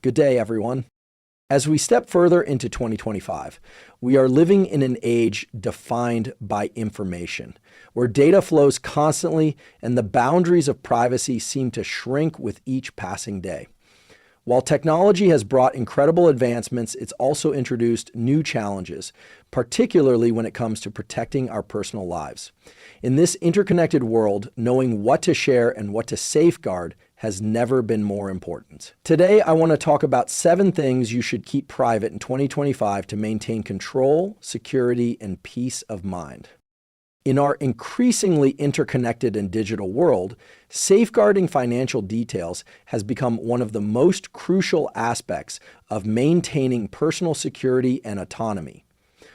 Good day, everyone. As we step further into 2025, we are living in an age defined by information, where data flows constantly and the boundaries of privacy seem to shrink with each passing day. While technology has brought incredible advancements, it's also introduced new challenges, particularly when it comes to protecting our personal lives. In this interconnected world, knowing what to share and what to safeguard has never been more important. Today, I want to talk about 7 things you should keep private in 2025 to maintain control, security, and peace of mind. In our increasingly interconnected and digital world, safeguarding financial details has become one of the most crucial aspects of maintaining personal security and autonomy.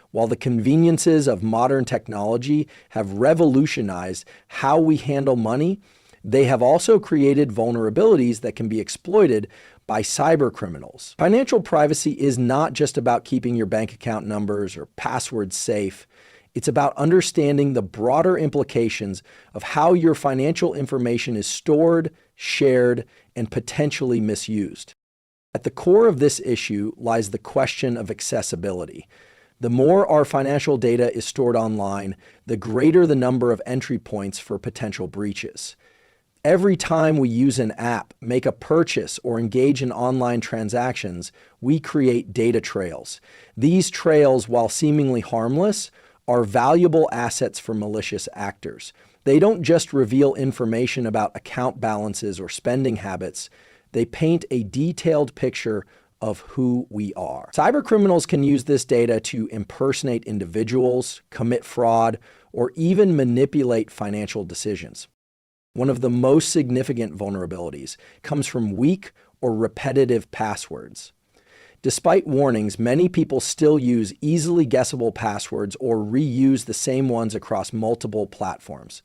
While the conveniences of modern technology have revolutionized how we handle money, they have also created vulnerabilities that can be exploited by cybercriminals. Financial privacy is not just about keeping your bank account numbers or passwords safe. It's about understanding the broader implications of how your financial information is stored, shared, and potentially misused. At the core of this issue lies the question of accessibility. The more our financial data is stored online, the greater the number of entry points for potential breaches. Every time we use an app, make a purchase, or engage in online transactions, we create data trails. These trails, while seemingly harmless, are valuable assets for malicious actors. They don't just reveal information about account balances or spending habits, they paint a detailed picture of who we are. Cybercriminals can use this data to impersonate individuals, commit fraud, or even manipulate financial decisions. One of the most significant vulnerabilities comes from weak or repetitive passwords. Despite warnings, many people still use easily guessable passwords or reuse the same ones across multiple platforms.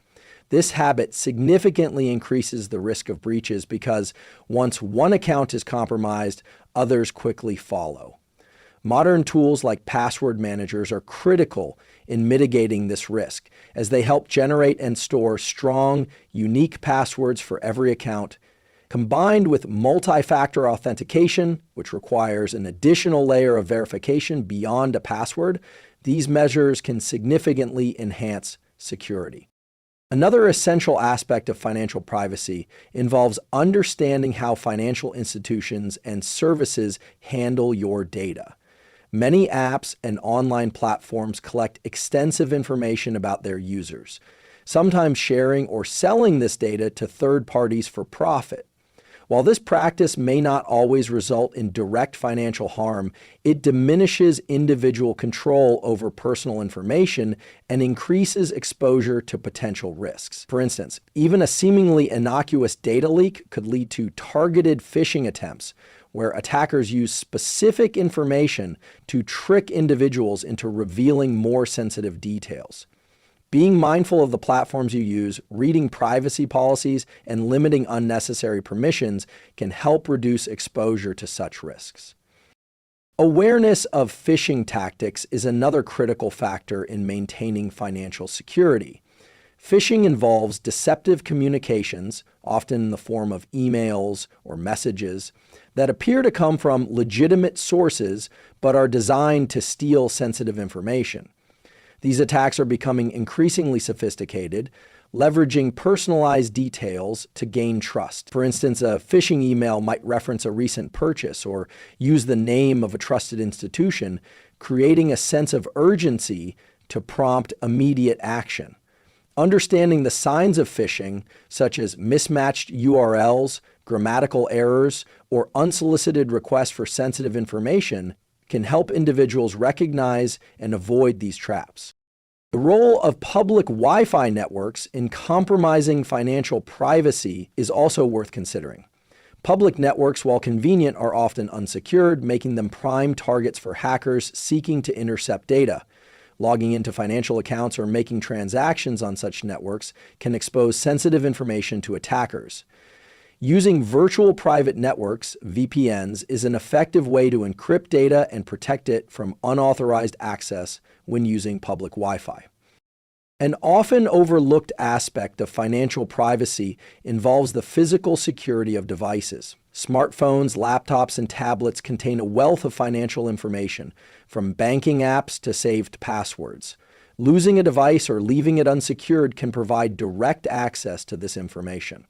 This habit significantly increases the risk of breaches because once one account is compromised, others quickly follow. Modern tools like password managers are critical in mitigating this risk, as they help generate and store strong, unique passwords for every account. Combined with multi-factor authentication, which requires an additional layer of verification beyond a password, these measures can significantly enhance security. Another essential aspect of financial privacy involves understanding how financial institutions and services handle your data. Many apps and online platforms collect extensive information about their users, sometimes sharing or selling this data to third parties for profit. While this practice may not always result in direct financial harm, it diminishes individual control over personal information and increases exposure to potential risks. For instance, even a seemingly innocuous data leak could lead to targeted phishing attempts, where attackers use specific information to trick individuals into revealing more sensitive details. Being mindful of the platforms you use, reading privacy policies, and limiting unnecessary permissions can help reduce exposure to such risks. Awareness of phishing tactics is another critical factor in maintaining financial security. Phishing involves deceptive communications, often in the form of emails or messages, that appear to come from legitimate sources but are designed to steal sensitive information. These attacks are becoming increasingly sophisticated, leveraging personalized details to gain trust. For instance, a phishing email might reference a recent purchase or use the name of a trusted institution, creating a sense of urgency to prompt immediate action. Understanding the signs of phishing, such as mismatched URLs, grammatical errors, or unsolicited requests for sensitive information, can help individuals recognize and avoid these traps. The role of public Wi-Fi networks in compromising financial privacy is also worth considering. Public networks, while convenient, are often unsecured, making them prime targets for hackers seeking to intercept data. Logging into financial accounts or making transactions on such networks can expose sensitive information to attackers. Using virtual private networks, VPNs, is an effective way to encrypt data and protect it from unauthorized access when using public Wi-Fi. An often overlooked aspect of financial privacy involves the physical security of devices. Smartphones, laptops, and tablets contain a wealth of financial information, from banking apps to saved passwords. Losing a device or leaving it unsecured can provide direct access to this information.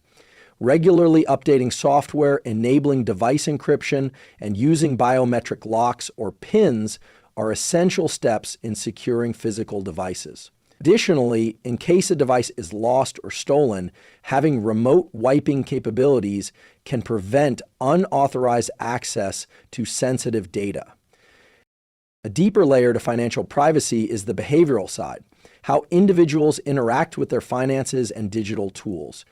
Regularly updating software, enabling device encryption, and using biometric locks or PINs are essential steps in securing physical devices. Additionally, in case a device is lost or stolen, having remote wiping capabilities can prevent unauthorized access to sensitive data. A deeper layer to financial privacy is the behavioral side, how individuals interact with their finances and digital tools.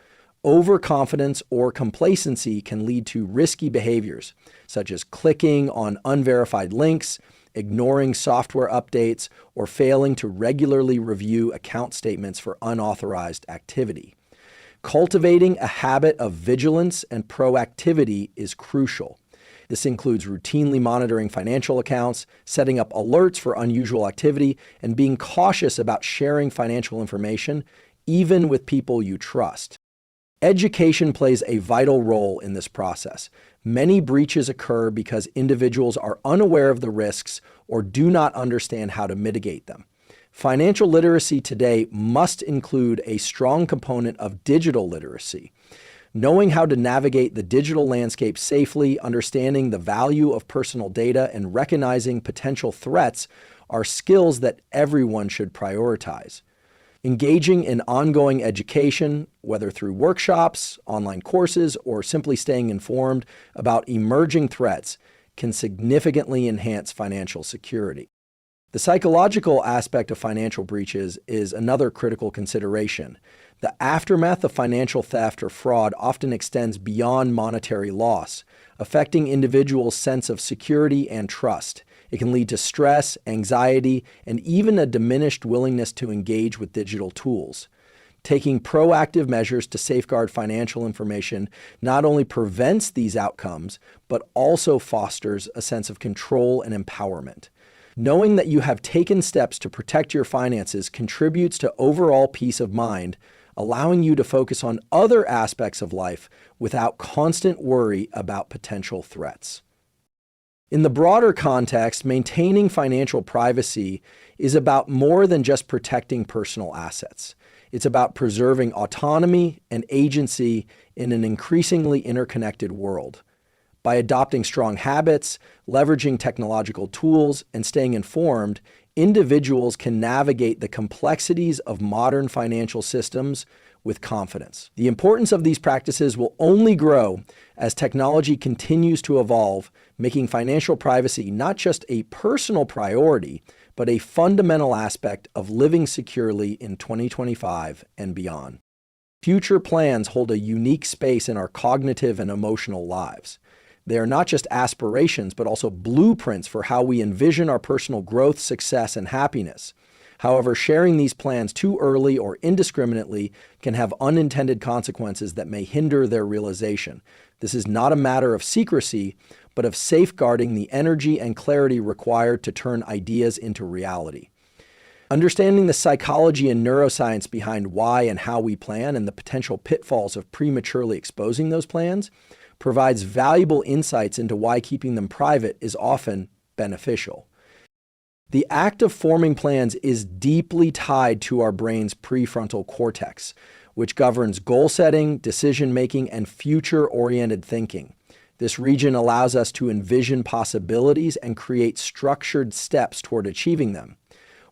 Overconfidence or complacency can lead to risky behaviors, such as clicking on unverified links, ignoring software updates, or failing to regularly review account statements for unauthorized activity. Cultivating a habit of vigilance and proactivity is crucial. This includes routinely monitoring financial accounts, setting up alerts for unusual activity, and being cautious about sharing financial information, even with people you trust. Education plays a vital role in this process. Many breaches occur because individuals are unaware of the risks or do not understand how to mitigate them. Financial literacy today must include a strong component of digital literacy. Knowing how to navigate the digital landscape safely, understanding the value of personal data, and recognizing potential threats are skills that everyone should prioritize. Engaging in ongoing education, whether through workshops, online courses, or simply staying informed about emerging threats, can significantly enhance financial security. The psychological aspect of financial breaches is another critical consideration. The aftermath of financial theft or fraud often extends beyond monetary loss, affecting individuals' sense of security and trust. It can lead to stress, anxiety, and even a diminished willingness to engage with digital tools. Taking proactive measures to safeguard financial information not only prevents these outcomes, but also fosters a sense of control and empowerment. Knowing that you have taken steps to protect your finances contributes to overall peace of mind, allowing you to focus on other aspects of life without constant worry about potential threats. In the broader context, maintaining financial privacy is about more than just protecting personal assets. It's about preserving autonomy and agency in an increasingly interconnected world. By adopting strong habits, leveraging technological tools, and staying informed, individuals can navigate the complexities of modern financial systems with confidence. The importance of these practices will only grow as technology continues to evolve, making financial privacy not just a personal priority, but a fundamental aspect of living securely in 2025 and beyond. Future plans hold a unique space in our cognitive and emotional lives. They are not just aspirations, but also blueprints for how we envision our personal growth, success, and happiness. However, sharing these plans too early or indiscriminately can have unintended consequences that may hinder their realization. This is not a matter of secrecy, but of safeguarding the energy and clarity required to turn ideas into reality. Understanding the psychology and neuroscience behind why and how we plan and the potential pitfalls of prematurely exposing those plans provides valuable insights into why keeping them private is often beneficial. The act of forming plans is deeply tied to our brain's prefrontal cortex, which governs goal setting, decision-making, and future-oriented thinking. This region allows us to envision possibilities and create structured steps toward achieving them.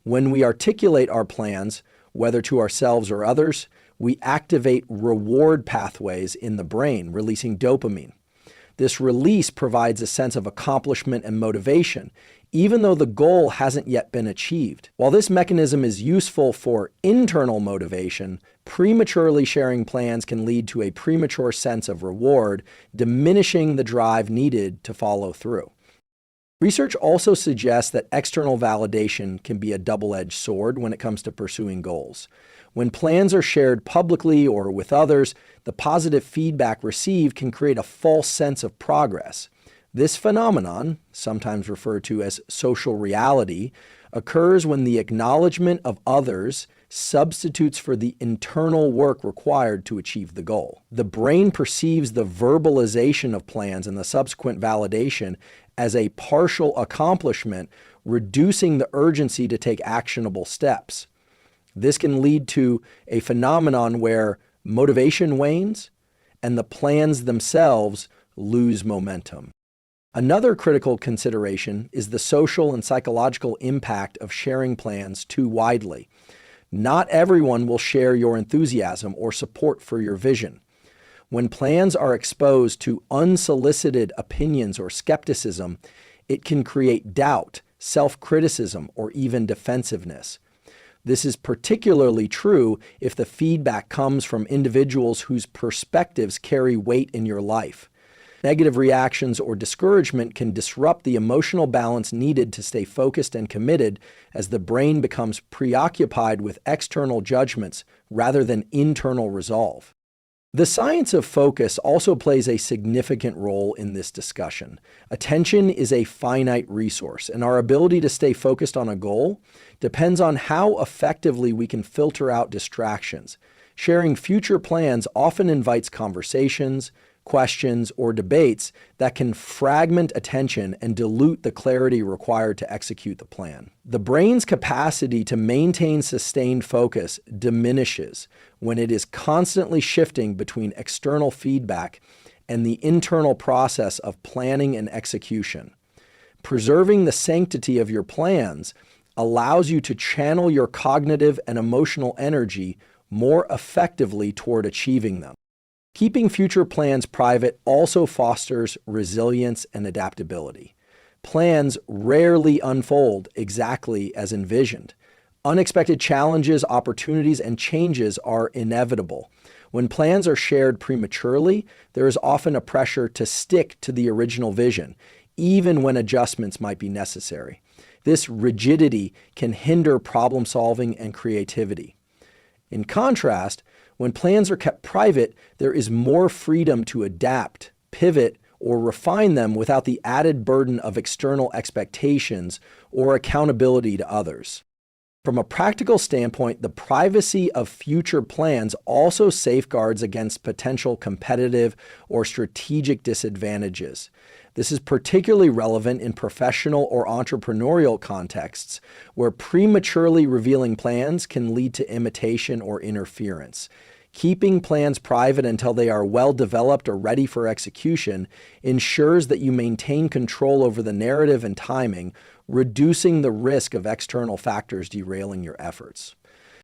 When we articulate our plans, whether to ourselves or others, we activate reward pathways in the brain, releasing dopamine. This release provides a sense of accomplishment and motivation, even though the goal hasn't yet been achieved. While this mechanism is useful for internal motivation, prematurely sharing plans can lead to a premature sense of reward, diminishing the drive needed to follow through. Research also suggests that external validation can be a double-edged sword when it comes to pursuing goals. When plans are shared publicly or with others, the positive feedback received can create a false sense of progress. This phenomenon, sometimes referred to as social reality, occurs when the acknowledgement of others substitutes for the internal work required to achieve the goal. The brain perceives the verbalization of plans and the subsequent validation as a partial accomplishment, reducing the urgency to take actionable steps. This can lead to a phenomenon where motivation wanes and the plans themselves lose momentum. Another critical consideration is the social and psychological impact of sharing plans too widely. Not everyone will share your enthusiasm or support for your vision. When plans are exposed to unsolicited opinions or skepticism, it can create doubt, self-criticism, or even defensiveness. This is particularly true if the feedback comes from individuals whose perspectives carry weight in your life. Negative reactions or discouragement can disrupt the emotional balance needed to stay focused and committed as the brain becomes preoccupied with external judgments rather than internal resolve. The science of focus also plays a significant role in this discussion. Attention is a finite resource, and our ability to stay focused on a goal depends on how effectively we can filter out distractions. Sharing future plans often invites conversations, questions, or debates that can fragment attention and dilute the clarity required to execute the plan. The brain's capacity to maintain sustained focus diminishes when it is constantly shifting between external feedback and the internal process of planning and execution. Preserving the sanctity of your plans allows you to channel your cognitive and emotional energy more effectively toward achieving them. Keeping future plans private also fosters resilience and adaptability. Plans rarely unfold exactly as envisioned. Unexpected challenges, opportunities, and changes are inevitable. When plans are shared prematurely, there is often a pressure to stick to the original vision, even when adjustments might be necessary. This rigidity can hinder problem solving and creativity. In contrast, when plans are kept private, there is more freedom to adapt, pivot, or refine them without the added burden of external expectations or accountability to others. From a practical standpoint, the privacy of future plans also safeguards against potential competitive or strategic disadvantages. This is particularly relevant in professional or entrepreneurial contexts, where prematurely revealing plans can lead to imitation or interference. Keeping plans private until they are well developed or ready for execution ensures that you maintain control over the narrative and timing, reducing the risk of external factors derailing your efforts.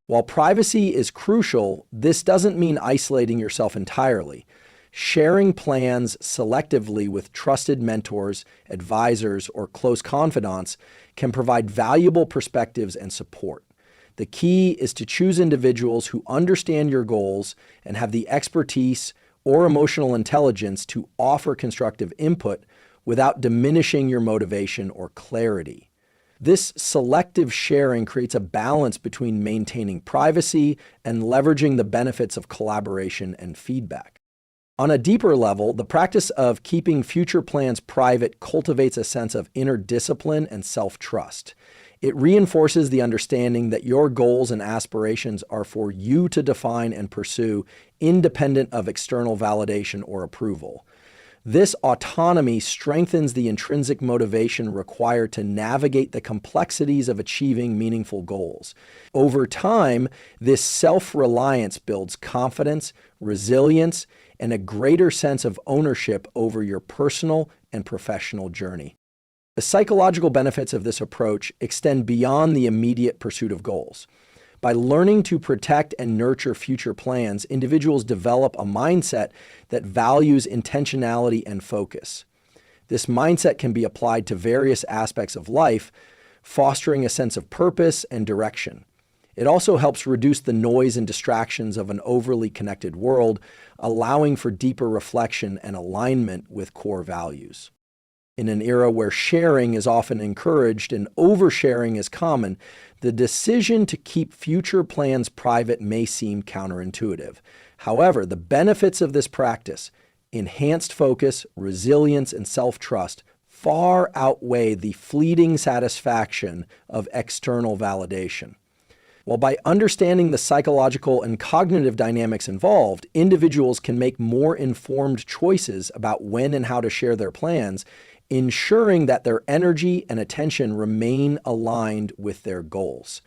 While privacy is crucial, this doesn't mean isolating yourself entirely. Sharing plans selectively with trusted mentors, advisors, or close confidants can provide valuable perspectives and support. The key is to choose individuals who understand your goals and have the expertise or emotional intelligence to offer constructive input without diminishing your motivation or clarity. This selective sharing creates a balance between maintaining privacy and leveraging the benefits of collaboration and feedback. On a deeper level, the practice of keeping future plans private cultivates a sense of inner discipline and self-trust. It reinforces the understanding that your goals and aspirations are for you to define and pursue, independent of external validation or approval. This autonomy strengthens the intrinsic motivation required to navigate the complexities of achieving meaningful goals. Over time, this self-reliance builds confidence, resilience, and a greater sense of ownership over your personal and professional journey. The psychological benefits of this approach extend beyond the immediate pursuit of goals. By learning to protect and nurture future plans, individuals develop a mindset that values intentionality and focus. This mindset can be applied to various aspects of life, fostering a sense of purpose and direction. It also helps reduce the noise and distractions of an overly connected world, allowing for deeper reflection and alignment with core values. In an era where sharing is often encouraged and oversharing is common, the decision to keep future plans private may seem counterintuitive. However, the benefits of this practice, enhanced focus, resilience, and self-trust far outweigh the fleeting satisfaction of external validation. While by understanding the psychological and cognitive dynamics involved, individuals can make more informed choices about when and how to share their plans, ensuring that their energy and attention remain aligned with their goals.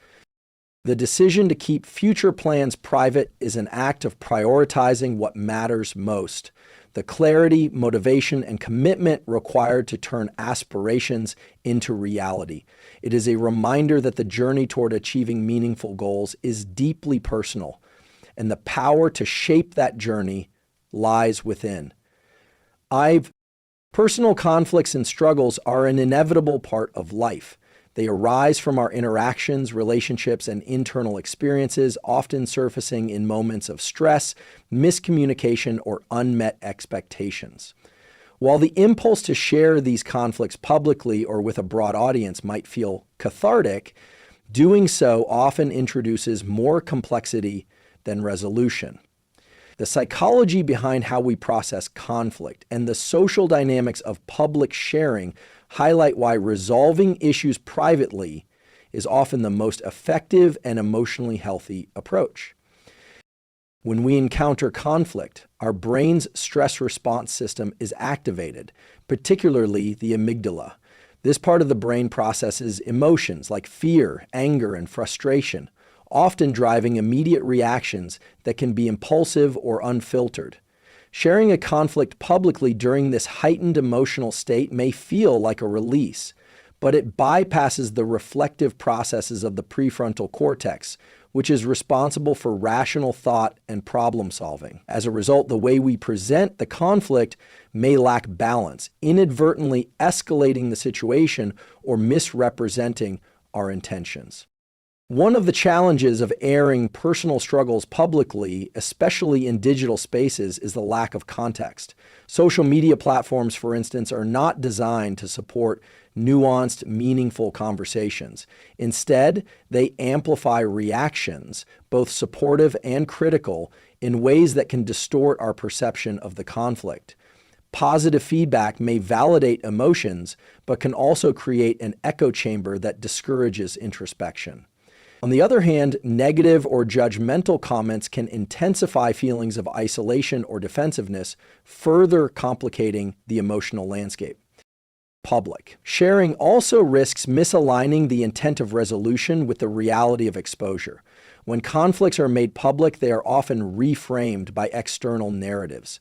The decision to keep future plans private is an act of prioritizing what matters most. The clarity, motivation, and commitment required to turn aspirations into reality. It is a reminder that the journey toward achieving meaningful goals is deeply personal, and the power to shape that journey lies within. Personal conflicts and struggles are an inevitable part of life. They arise from our interactions, relationships, and internal experiences, often surfacing in moments of stress, miscommunication, or unmet expectations. While the impulse to share these conflicts publicly or with a broad audience might feel cathartic, doing so often introduces more complexity than resolution. The psychology behind how we process conflict and the social dynamics of public sharing highlight why resolving issues privately is often the most effective and emotionally healthy approach. When we encounter conflict, our brain's stress response system is activated, particularly the amygdala. This part of the brain processes emotions like fear, anger, and frustration, often driving immediate reactions that can be impulsive or unfiltered. Sharing a conflict publicly during this heightened emotional state may feel like a release, but it bypasses the reflective processes of the prefrontal cortex, which is responsible for rational thought and problem solving. As a result, the way we present the conflict may lack balance, inadvertently escalating the situation or misrepresenting our intentions. One of the challenges of airing personal struggles publicly, especially in digital spaces, is the lack of context. Social media platforms, for instance, are not designed to support nuanced, meaningful conversations. Instead, they amplify reactions, both supportive and critical, in ways that can distort our perception of the conflict. Positive feedback may validate emotions, but can also create an echo chamber that discourages introspection. On the other hand, negative or judgmental comments can intensify feelings of isolation or defensiveness, further complicating the emotional landscape. Public sharing also risks misaligning the intent of resolution with the reality of exposure. When conflicts are made public, they are often reframed by external narratives.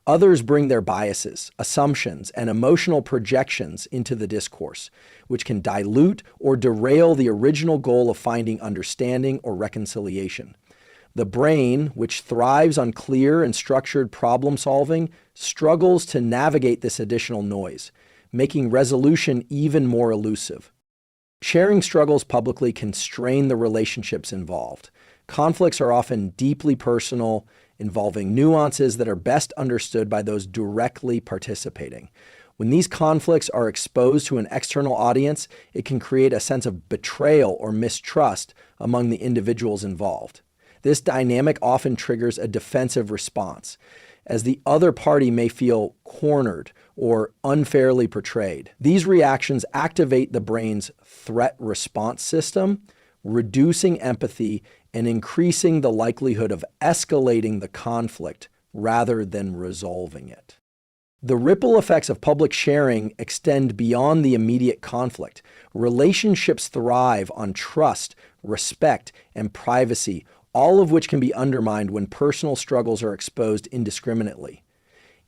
Others bring their biases, assumptions, and emotional projections into the discourse, which can dilute or derail the original goal of finding understanding or reconciliation. The brain, which thrives on clear and structured problem solving, struggles to navigate this additional noise, making resolution even more elusive. Sharing struggles publicly can strain the relationships involved. Conflicts are often deeply personal, involving nuances that are best understood by those directly participating. When these conflicts are exposed to an external audience, it can create a sense of betrayal or mistrust among the individuals involved. This dynamic often triggers a defensive response, as the other party may feel cornered or unfairly portrayed. These reactions activate the brain's threat response system, reducing empathy and increasing the likelihood of escalating the conflict rather than resolving it. The ripple effects of public sharing extend beyond the immediate conflict. Relationships thrive on trust, respect, and privacy, all of which can be undermined when personal struggles are exposed indiscriminately.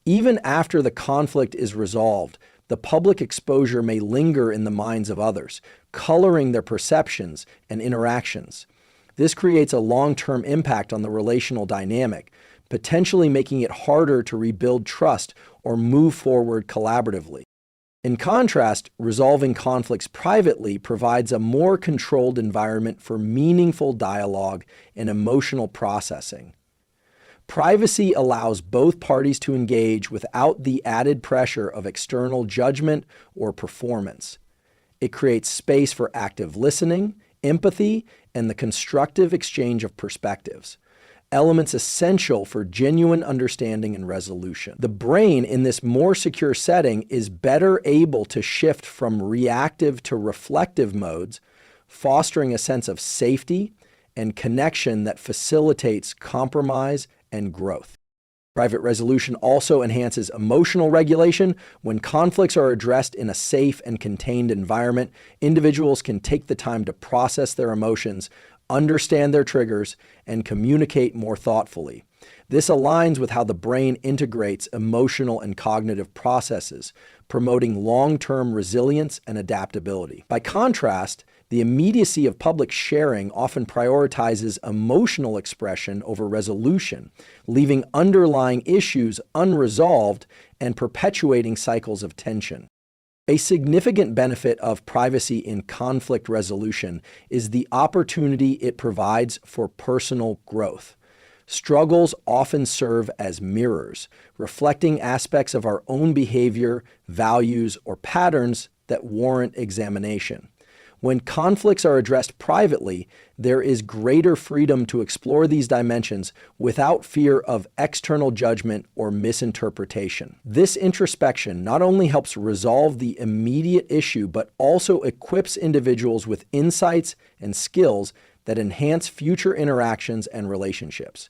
Even after the conflict is resolved, the public exposure may linger in the minds of others, coloring their perceptions and interactions. This creates a long-term impact on the relational dynamic, potentially making it harder to rebuild trust or move forward collaboratively. In contrast, resolving conflicts privately provides a more controlled environment for meaningful dialogue and emotional processing. Privacy allows both parties to engage without the added pressure of external judgment or performance. It creates space for active listening, empathy, and the constructive exchange of perspectives. elements essential for genuine understanding and resolution. The brain in this more secure setting is better able to shift from reactive to reflective modes, fostering a sense of safety and connection that facilitates compromise and growth. Private resolution also enhances emotional regulation. When conflicts are addressed in a safe and contained environment, individuals can take the time to process their emotions, understand their triggers, and communicate more thoughtfully. This aligns with how the brain integrates emotional and cognitive processes, promoting long-term resilience and adaptability. By contrast, the immediacy of public sharing often prioritizes emotional expression over resolution, leaving underlying issues unresolved and perpetuating cycles of tension. A significant benefit of privacy in conflict resolution is the opportunity it provides for personal growth. Struggles often serve as mirrors, reflecting aspects of our own behavior, values, or patterns that warrant examination. When conflicts are addressed privately, there is greater freedom to explore these dimensions without fear of external judgment or misinterpretation. This introspection not only helps resolve the immediate issue, but also equips individuals with insights and skills that enhance future interactions and relationships.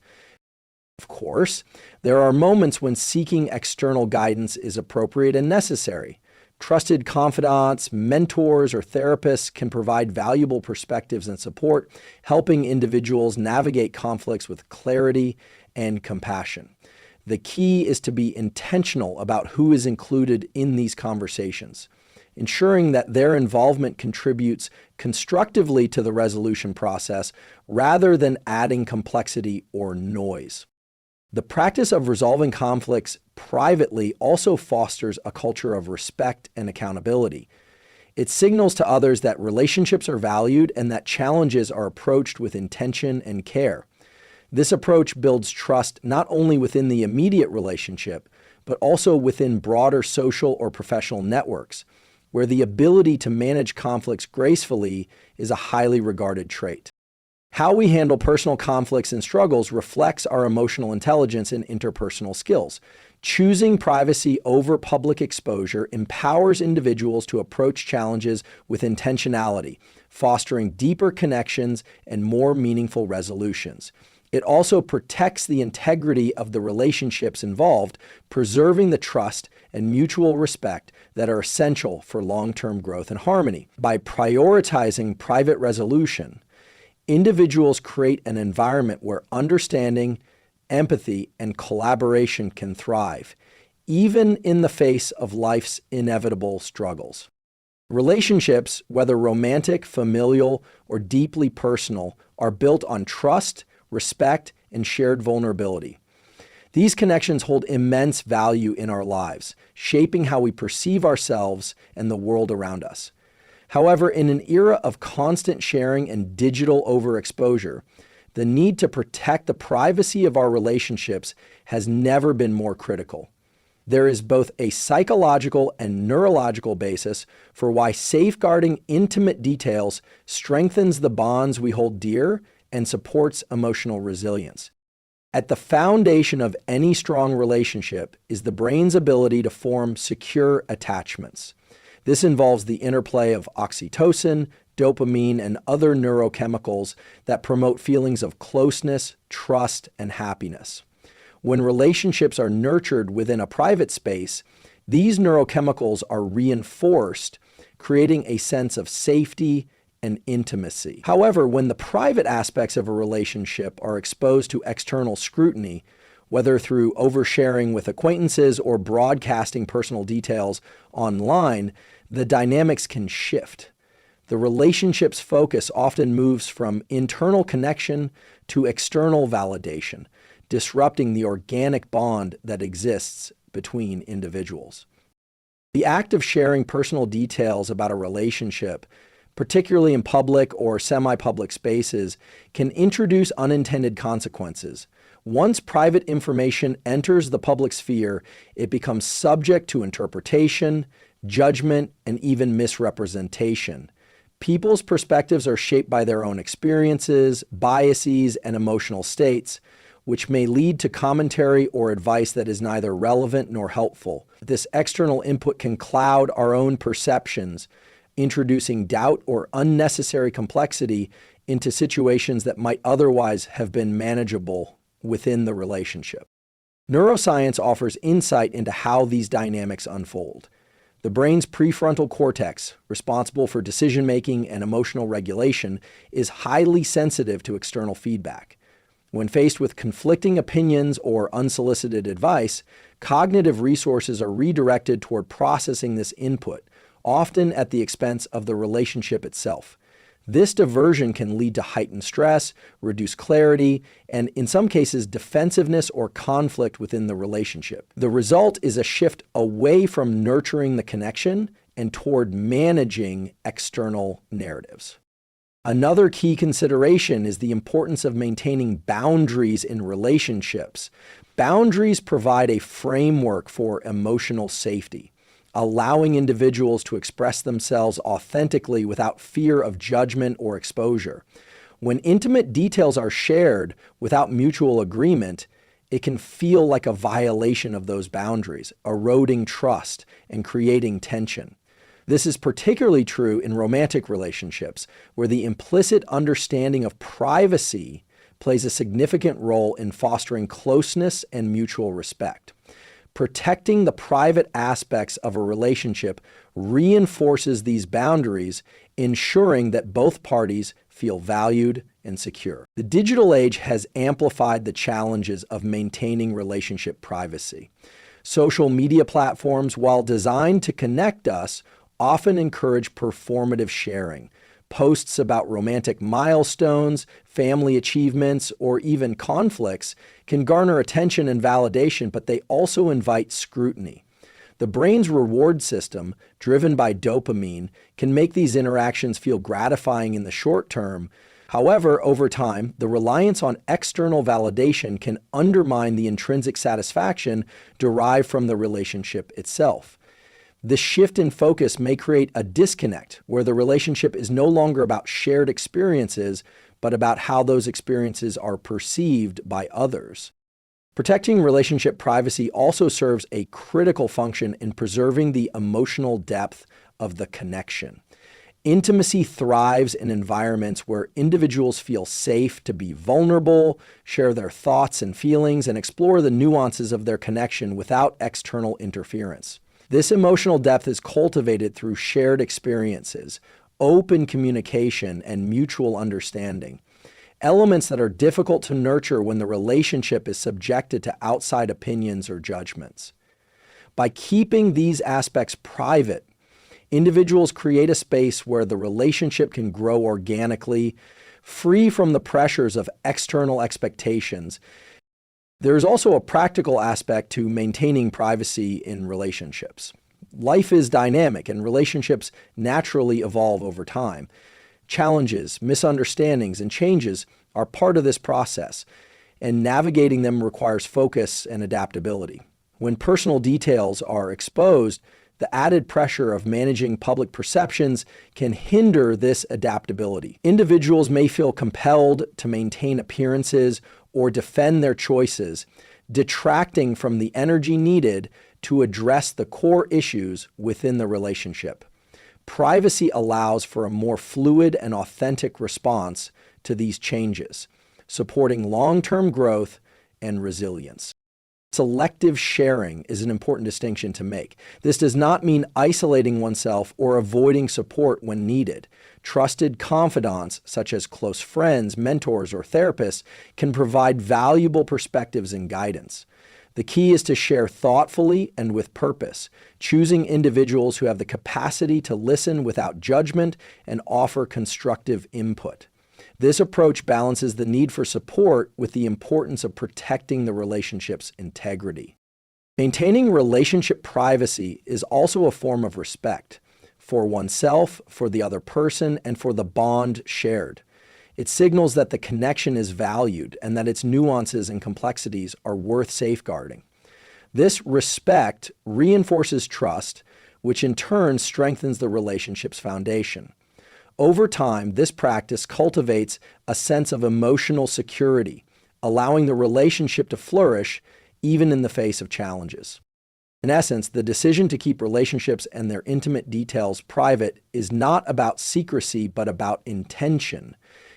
Of course, there are moments when seeking external guidance is appropriate and necessary. Trusted confidants, mentors, or therapists can provide valuable perspectives and support, helping individuals navigate conflicts with clarity and compassion. The key is to be intentional about who is included in these conversations, ensuring that their involvement contributes constructively to the resolution process rather than adding complexity or noise. The practice of resolving conflicts privately also fosters a culture of respect and accountability. It signals to others that relationships are valued and that challenges are approached with intention and care. This approach builds trust not only within the immediate relationship, but also within broader social or professional networks, where the ability to manage conflicts gracefully is a highly regarded trait. How we handle personal conflicts and struggles reflects our emotional intelligence and interpersonal skills. Choosing privacy over public exposure empowers individuals to approach challenges with intentionality, fostering deeper connections and more meaningful resolutions. It also protects the integrity of the relationships involved, preserving the trust and mutual respect that are essential for long-term growth and harmony. By prioritizing private resolution, individuals create an environment where understanding, empathy, and collaboration can thrive, even in the face of life's inevitable struggles. Relationships, whether romantic, familial, or deeply personal, are built on trust, respect, and shared vulnerability. These connections hold immense value in our lives, shaping how we perceive ourselves and the world around us. However, in an era of constant sharing and digital overexposure, the need to protect the privacy of our relationships has never been more critical. There is both a psychological and neurological basis for why safeguarding intimate details strengthens the bonds we hold dear and supports emotional resilience. At the foundation of any strong relationship is the brain's ability to form secure attachments. This involves the interplay of oxytocin, dopamine, and other neurochemicals that promote feelings of closeness, trust, and happiness. When relationships are nurtured within a private space, these neurochemicals are reinforced, creating a sense of safety and intimacy. However, when the private aspects of a relationship are exposed to external scrutiny, whether through oversharing with acquaintances or broadcasting personal details online, the dynamics can shift. The relationship's focus often moves from internal connection to external validation, disrupting the organic bond that exists between individuals. The act of sharing personal details about a relationship, particularly in public or semi-public spaces, can introduce unintended consequences. Once private information enters the public sphere, it becomes subject to interpretation, judgment, and even misrepresentation. People's perspectives are shaped by their own experiences, biases, and emotional states, which may lead to commentary or advice that is neither relevant nor helpful. This external input can cloud our own perceptions, introducing doubt or unnecessary complexity into situations that might otherwise have been manageable within the relationship. Neuroscience offers insight into how these dynamics unfold. The brain's prefrontal cortex, responsible for decision-making and emotional regulation, is highly sensitive to external feedback. When faced with conflicting opinions or unsolicited advice, cognitive resources are redirected toward processing this input, often at the expense of the relationship itself. This diversion can lead to heightened stress, reduced clarity, and in some cases, defensiveness or conflict within the relationship. The result is a shift away from nurturing the connection and toward managing external narratives. Another key consideration is the importance of maintaining boundaries in relationships. Boundaries provide a framework for emotional safety, allowing individuals to express themselves authentically without fear of judgment or exposure. When intimate details are shared without mutual agreement, it can feel like a violation of those boundaries, eroding trust and creating tension. This is particularly true in romantic relationships, where the implicit understanding of privacy plays a significant role in fostering closeness and mutual respect. Protecting the private aspects of a relationship reinforces these boundaries, ensuring that both parties feel valued and secure. The digital age has amplified the challenges of maintaining relationship privacy. Social media platforms, while designed to connect us, often encourage performative sharing. Posts about romantic milestones, family achievements, or even conflicts can garner attention and validation, but they also invite scrutiny. The brain's reward system, driven by dopamine, can make these interactions feel gratifying in the short term. However, over time, the reliance on external validation can undermine the intrinsic satisfaction derived from the relationship itself. This shift in focus may create a disconnect where the relationship is no longer about shared experiences, but about how those experiences are perceived by others. Protecting relationship privacy also serves a critical function in preserving the emotional depth of the connection. Intimacy thrives in environments where individuals feel safe to be vulnerable, share their thoughts and feelings, and explore the nuances of their connection without external interference. This emotional depth is cultivated through shared experiences, open communication, and mutual understanding. Elements that are difficult to nurture when the relationship is subjected to outside opinions or judgments. By keeping these aspects private, individuals create a space where the relationship can grow organically, free from the pressures of external expectations. There's also a practical aspect to maintaining privacy in relationships. Life is dynamic and relationships naturally evolve over time. Challenges, misunderstandings, and changes are part of this process, and navigating them requires focus and adaptability. When personal details are exposed, the added pressure of managing public perceptions can hinder this adaptability. Individuals may feel compelled to maintain appearances or defend their choices, detracting from the energy needed to address the core issues within the relationship. Privacy allows for a more fluid and authentic response to these changes, supporting long-term growth and resilience. Selective sharing is an important distinction to make. This does not mean isolating oneself or avoiding support when needed. Trusted confidants, such as close friends, mentors, or therapists, can provide valuable perspectives and guidance. The key is to share thoughtfully and with purpose, choosing individuals who have the capacity to listen without judgment and offer constructive input. This approach balances the need for support with the importance of protecting the relationship's integrity. Maintaining relationship privacy is also a form of respect for oneself, for the other person, and for the bond shared. It signals that the connection is valued and that its nuances and complexities are worth safeguarding. This respect reinforces trust, which in turn strengthens the relationship's foundation. Over time, this practice cultivates a sense of emotional security, allowing the relationship to flourish even in the face of challenges. In essence, the decision to keep relationships and their intimate details private is not about secrecy, but about intention.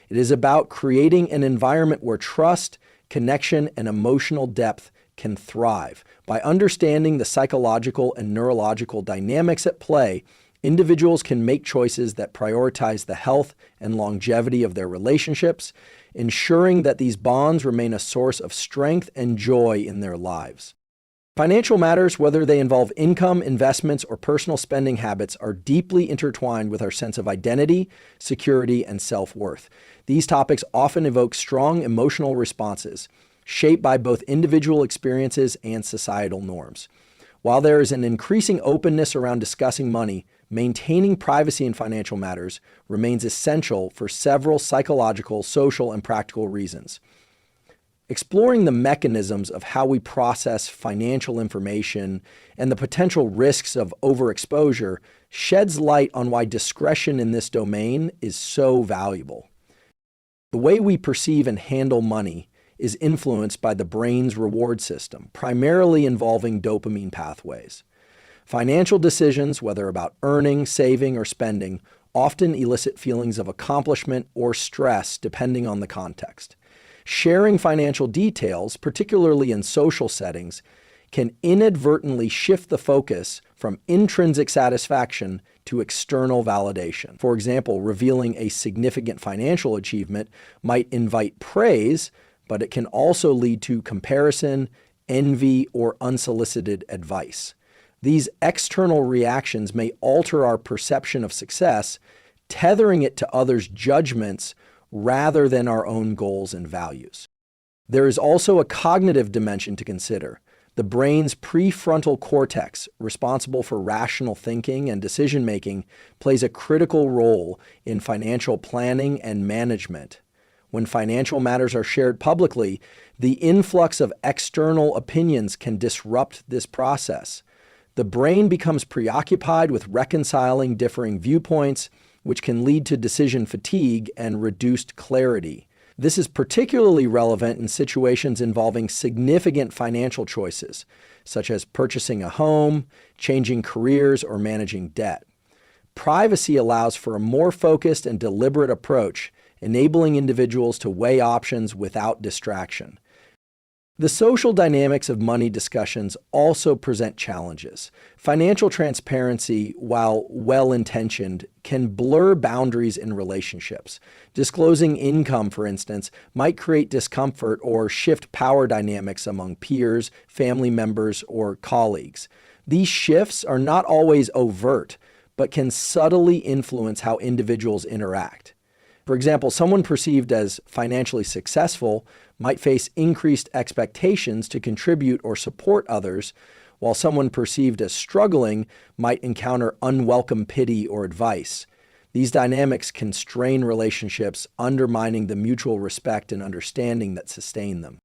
It is about creating an environment where trust, connection, and emotional depth can thrive. By understanding the psychological and neurological dynamics at play, individuals can make choices that prioritize the health and longevity of their relationships, ensuring that these bonds remain a source of strength and joy in their lives. Financial matters, whether they involve income, investments, or personal spending habits, are deeply intertwined with our sense of identity, security, and self-worth. These topics often evoke strong emotional responses, shaped by both individual experiences and societal norms. While there is an increasing openness around discussing money, maintaining privacy in financial matters remains essential for several psychological, social, and practical reasons. Exploring the mechanisms of how we process financial information and the potential risks of overexposure sheds light on why discretion in this domain is so valuable. The way we perceive and handle money is influenced by the brain's reward system, primarily involving dopamine pathways. Financial decisions, whether about earning, saving, or spending, often elicit feelings of accomplishment or stress depending on the context. Sharing financial details, particularly in social settings, can inadvertently shift the focus from intrinsic satisfaction to external validation. For example, revealing a significant financial achievement might invite praise, but it can also lead to comparison, envy, or unsolicited advice. These external reactions may alter our perception of success, tethering it to others' judgments rather than our own goals and values. There is also a cognitive dimension to consider. The brain's prefrontal cortex, responsible for rational thinking and decision-making, plays a critical role in financial planning and management. When financial matters are shared publicly, the influx of external opinions can disrupt this process. The brain becomes preoccupied with reconciling differing viewpoints, which can lead to decision fatigue and reduced clarity. This is particularly relevant in situations involving significant financial choices, such as purchasing a home, changing careers, or managing debt. Privacy allows for a more focused and deliberate approach, enabling individuals to weigh options without distraction. The social dynamics of money discussions also present challenges. Financial transparency, while well-intentioned, can blur boundaries in relationships. Disclosing income, for instance, might create discomfort or shift power dynamics among peers, family members, or colleagues. These shifts are not always overt, but can subtly influence how individuals interact. For example, someone perceived as financially successful might face increased expectations to contribute or support others, while someone perceived as struggling might encounter unwelcome pity or advice. These dynamics can strain relationships, undermining the mutual respect and understanding that sustain them.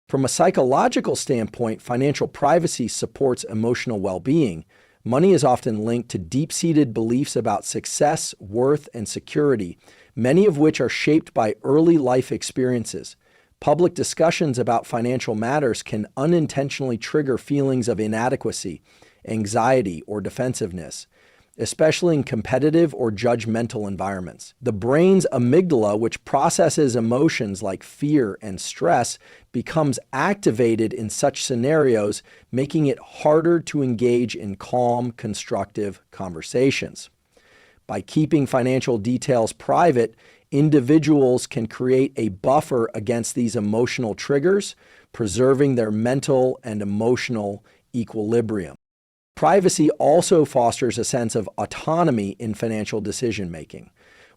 From a psychological standpoint, financial privacy supports emotional well-being. Money is often linked to deep-seated beliefs about success, worth, and security, many of which are shaped by early life experiences. Public discussions about financial matters can unintentionally trigger feelings of inadequacy, anxiety, or defensiveness, especially in competitive or judgmental environments. The brain's amygdala, which processes emotions like fear and stress, becomes activated in such scenarios, making it harder to engage in calm, constructive conversations. By keeping financial details private, individuals can create a buffer against these emotional triggers, preserving their mental and emotional equilibrium. Privacy also fosters a sense of autonomy in financial decision-making.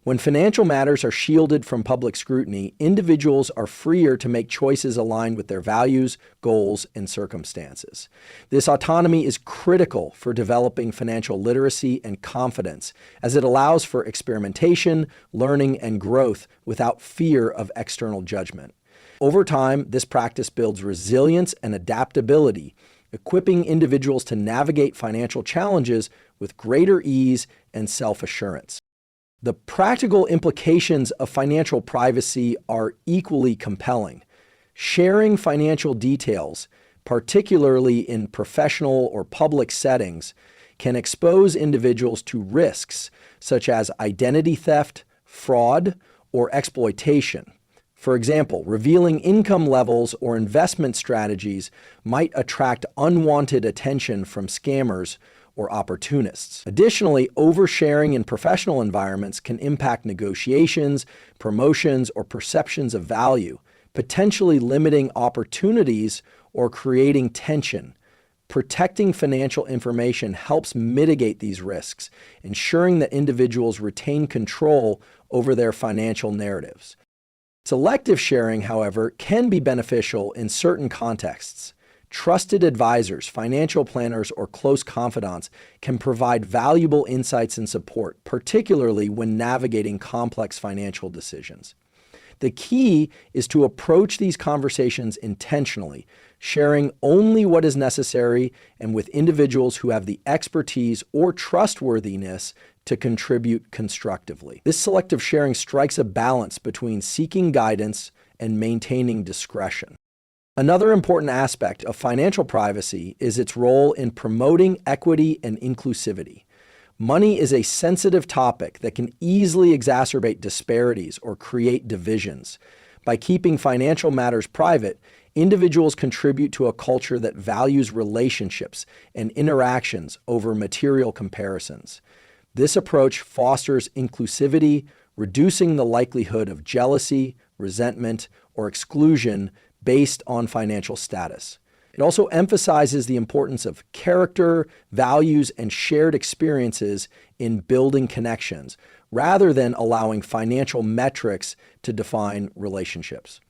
When financial matters are shielded from public scrutiny, individuals are freer to make choices aligned with their values, goals, and circumstances. This autonomy is critical for developing financial literacy and confidence, as it allows for experimentation, learning, and growth without fear of external judgment. Over time, this practice builds resilience and adaptability, equipping individuals to navigate financial challenges with greater ease and self-assurance. The practical implications of financial privacy are equally compelling. Sharing financial details, particularly in professional or public settings, can expose individuals to risks such as identity theft, fraud, or exploitation. For example, revealing income levels or investment strategies might attract unwanted attention from scammers or opportunists. Additionally, oversharing in professional environments can impact negotiations, promotions, or perceptions of value, potentially limiting opportunities or creating tension. Protecting financial information helps mitigate these risks, ensuring that individuals retain control over their financial narratives. Selective sharing, however, can be beneficial in certain contexts. Trusted advisors, financial planners, or close confidants can provide valuable insights and support, particularly when navigating complex financial decisions. The key is to approach these conversations intentionally, sharing only what is necessary and with individuals who have the expertise or trustworthiness to contribute constructively. This selective sharing strikes a balance between seeking guidance and maintaining discretion. Another important aspect of financial privacy is its role in promoting equity and inclusivity. Money is a sensitive topic that can easily exacerbate disparities or create divisions. By keeping financial matters private, individuals contribute to a culture that values relationships and interactions over material comparisons. This approach fosters inclusivity, reducing the likelihood of jealousy, resentment, or exclusion based on financial status. It also emphasizes the importance of character, values, and shared experiences in building connections, rather than allowing financial metrics to define relationships.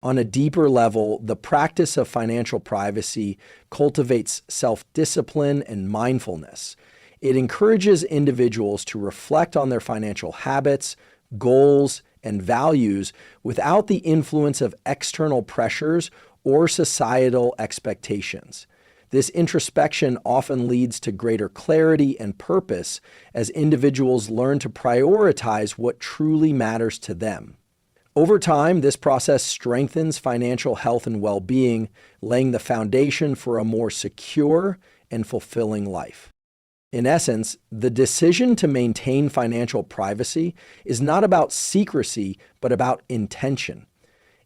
On a deeper level, the practice of financial privacy cultivates self-discipline and mindfulness. It encourages individuals to reflect on their financial habits, goals, and values without the influence of external pressures or societal expectations. This introspection often leads to greater clarity and purpose as individuals learn to prioritize what truly matters to them. Over time, this process strengthens financial health and well-being, laying the foundation for a more secure and fulfilling life. In essence, the decision to maintain financial privacy is not about secrecy, but about intention.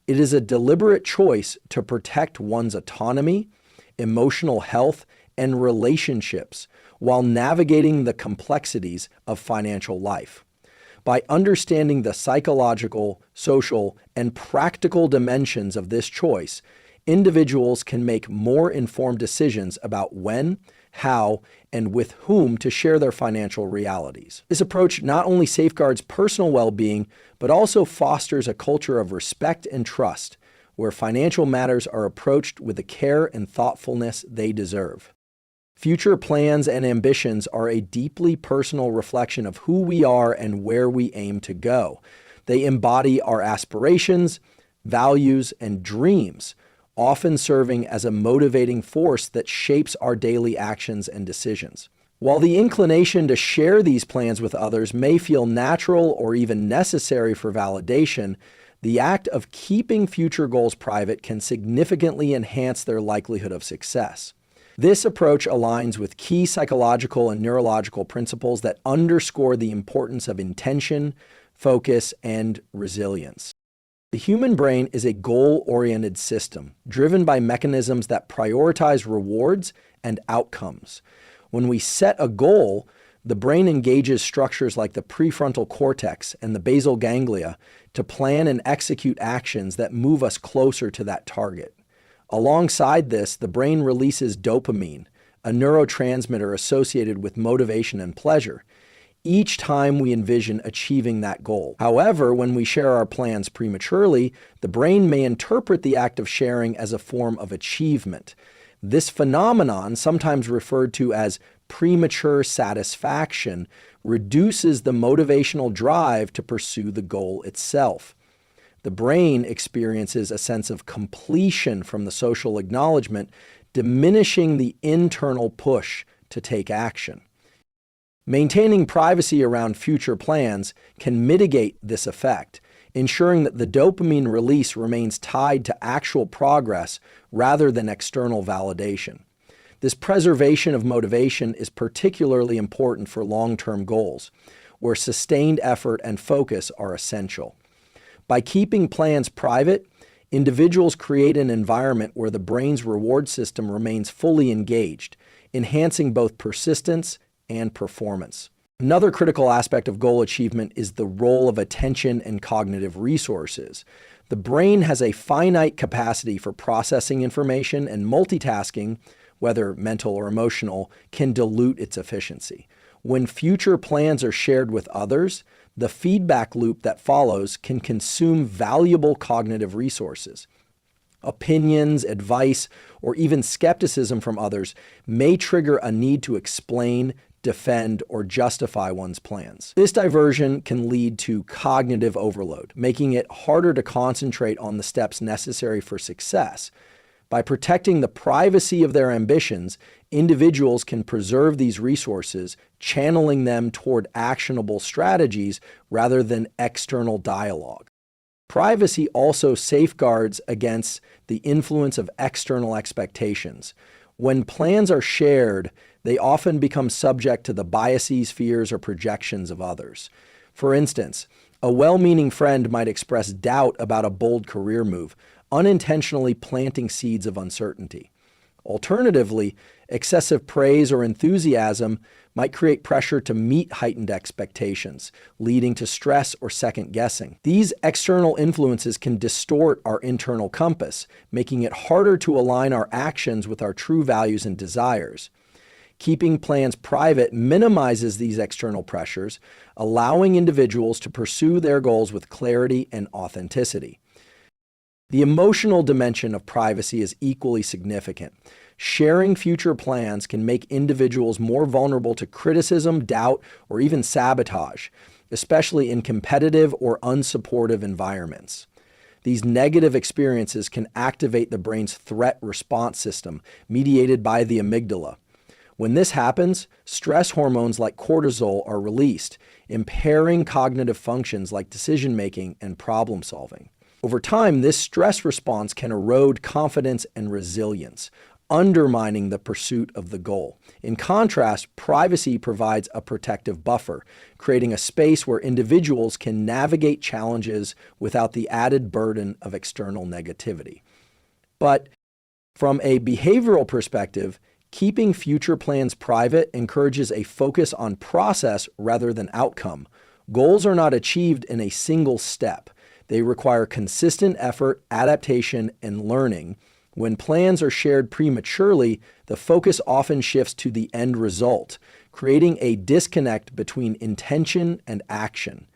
It is a deliberate choice to protect one's autonomy, emotional health, and relationships while navigating the complexities of financial life. By understanding the psychological, social, and practical dimensions of this choice, individuals can make more informed decisions about when, how, and with whom to share their financial realities. This approach not only safeguards personal well-being, but also fosters a culture of respect and trust, where financial matters are approached with the care and thoughtfulness they deserve. Future plans and ambitions are a deeply personal reflection of who we are and where we aim to go. They embody our aspirations, values, and dreams, often serving as a motivating force that shapes our daily actions and decisions. While the inclination to share these plans with others may feel natural or even necessary for validation, the act of keeping future goals private can significantly enhance their likelihood of success. This approach aligns with key psychological and neurological principles that underscore the importance of intention, focus, and resilience. The human brain is a goal-oriented system, driven by mechanisms that prioritize rewards and outcomes. When we set a goal, the brain engages structures like the prefrontal cortex and the basal ganglia to plan and execute actions that move us closer to that target. Alongside this, the brain releases dopamine, a neurotransmitter associated with motivation and pleasure, each time we envision achieving that goal. However, when we share our plans prematurely, the brain may interpret the act of sharing as a form of achievement. This phenomenon, sometimes referred to as premature satisfaction, reduces the motivational drive to pursue the goal itself. The brain experiences a sense of completion from the social acknowledgement, diminishing the internal push to take action. Maintaining privacy around future plans can mitigate this effect. ensuring that the dopamine release remains tied to actual progress rather than external validation. This preservation of motivation is particularly important for long-term goals, where sustained effort and focus are essential. By keeping plans private, individuals create an environment where the brain's reward system remains fully engaged, enhancing both persistence and performance. Another critical aspect of goal achievement is the role of attention and cognitive resources. The brain has a finite capacity for processing information, and multitasking, whether mental or emotional, can dilute its efficiency. When future plans are shared with others, the feedback loop that follows can consume valuable cognitive resources. Opinions, advice, or even skepticism from others may trigger a need to explain, defend, or justify one's plans. This diversion can lead to cognitive overload, making it harder to concentrate on the steps necessary for success. By protecting the privacy of their ambitions, individuals can preserve these resources, channeling them toward actionable strategies rather than external dialogue. Privacy also safeguards against the influence of external expectations. When plans are shared, they often become subject to the biases, fears, or projections of others. For instance, a well-meaning friend might express doubt about a bold career move, unintentionally planting seeds of uncertainty. Alternatively, excessive praise or enthusiasm might create pressure to meet heightened expectations, leading to stress or second-guessing. These external influences can distort our internal compass, making it harder to align our actions with our true values and desires. Keeping plans private minimizes these external pressures, allowing individuals to pursue their goals with clarity and authenticity. The emotional dimension of privacy is equally significant. Sharing future plans can make individuals more vulnerable to criticism, doubt, or even sabotage, especially in competitive or unsupportive environments. These negative experiences can activate the brain's threat response system, mediated by the amygdala. When this happens, stress hormones like cortisol are released, impairing cognitive functions like decision-making and problem-solving. Over time, this stress response can erode confidence and resilience, undermining the pursuit of the goal. In contrast, privacy provides a protective buffer, creating a space where individuals can navigate challenges without the added burden of external negativity. But from a behavioral perspective, keeping future plans private encourages a focus on process rather than outcome. Goals are not achieved in a single step. They require consistent effort, adaptation, and learning. When plans are shared prematurely, the focus often shifts to the end result, creating a disconnect between intention and action.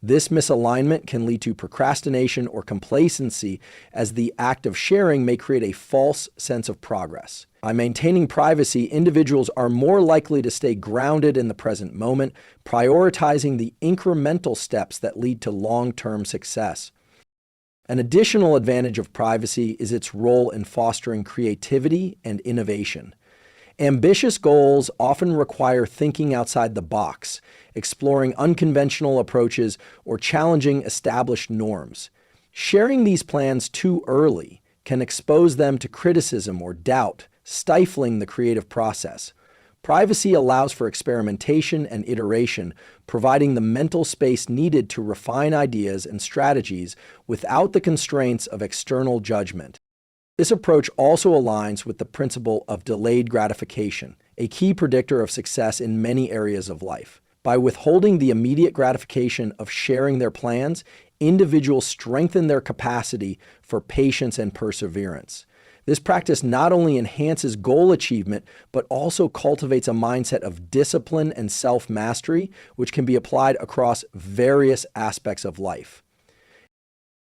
This misalignment can lead to procrastination or complacency, as the act of sharing may create a false sense of progress. By maintaining privacy, individuals are more likely to stay grounded in the present moment, prioritizing the incremental steps that lead to long-term success. An additional advantage of privacy is its role in fostering creativity and innovation. Ambitious goals often require thinking outside the box, exploring unconventional approaches, or challenging established norms. Sharing these plans too early can expose them to criticism or doubt, stifling the creative process. Privacy allows for experimentation and iteration, providing the mental space needed to refine ideas and strategies without the constraints of external judgment. This approach also aligns with the principle of delayed gratification, a key predictor of success in many areas of life. By withholding the immediate gratification of sharing their plans, individuals strengthen their capacity for patience and perseverance. This practice not only enhances goal achievement, but also cultivates a mindset of discipline and self-mastery, which can be applied across various aspects of life.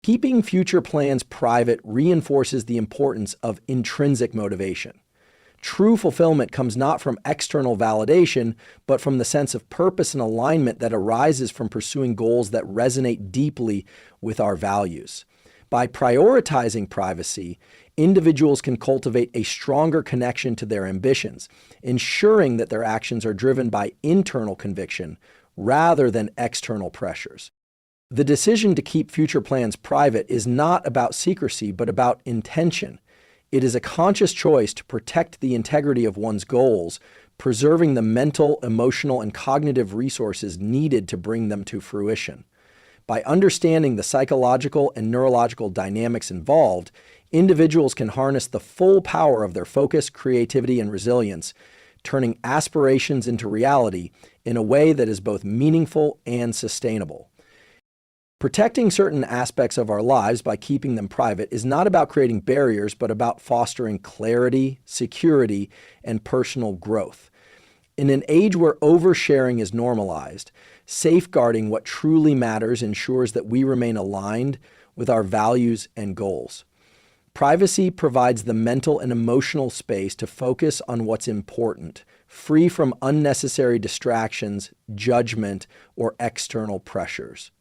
Keeping future plans private reinforces the importance of intrinsic motivation. True fulfillment comes not from external validation, but from the sense of purpose and alignment that arises from pursuing goals that resonate deeply with our values. By prioritizing privacy, individuals can cultivate a stronger connection to their ambitions, ensuring that their actions are driven by internal conviction rather than external pressures. The decision to keep future plans private is not about secrecy, but about intention. It is a conscious choice to protect the integrity of one's goals, preserving the mental, emotional, and cognitive resources needed to bring them to fruition. By understanding the psychological and neurological dynamics involved, individuals can harness the full power of their focus, creativity, and resilience, turning aspirations into reality in a way that is both meaningful and sustainable. Protecting certain aspects of our lives by keeping them private is not about creating barriers, but about fostering clarity, security, and personal growth. In an age where oversharing is normalized, safeguarding what truly matters ensures that we remain aligned with our values and goals. Privacy provides the mental and emotional space to focus on what's important, free from unnecessary distractions, judgment, or external pressures.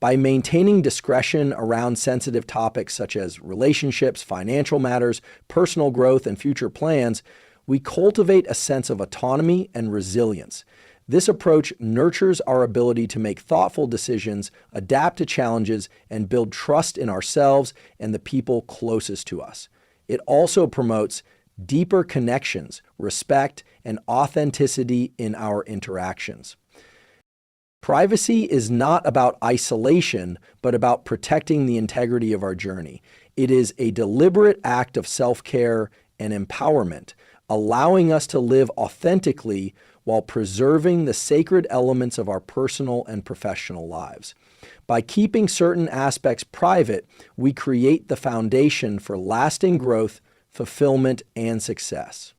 By maintaining discretion around sensitive topics such as relationships, financial matters, personal growth, and future plans, we cultivate a sense of autonomy and resilience. This approach nurtures our ability to make thoughtful decisions, adapt to challenges, and build trust in ourselves and the people closest to us. It also promotes deeper connections, respect, and authenticity in our interactions. Privacy is not about isolation, but about protecting the integrity of our journey. It is a deliberate act of self-care and empowerment, allowing us to live authentically while preserving the sacred elements of our personal and professional lives. By keeping certain aspects private, we create the foundation for lasting growth, fulfillment, and success.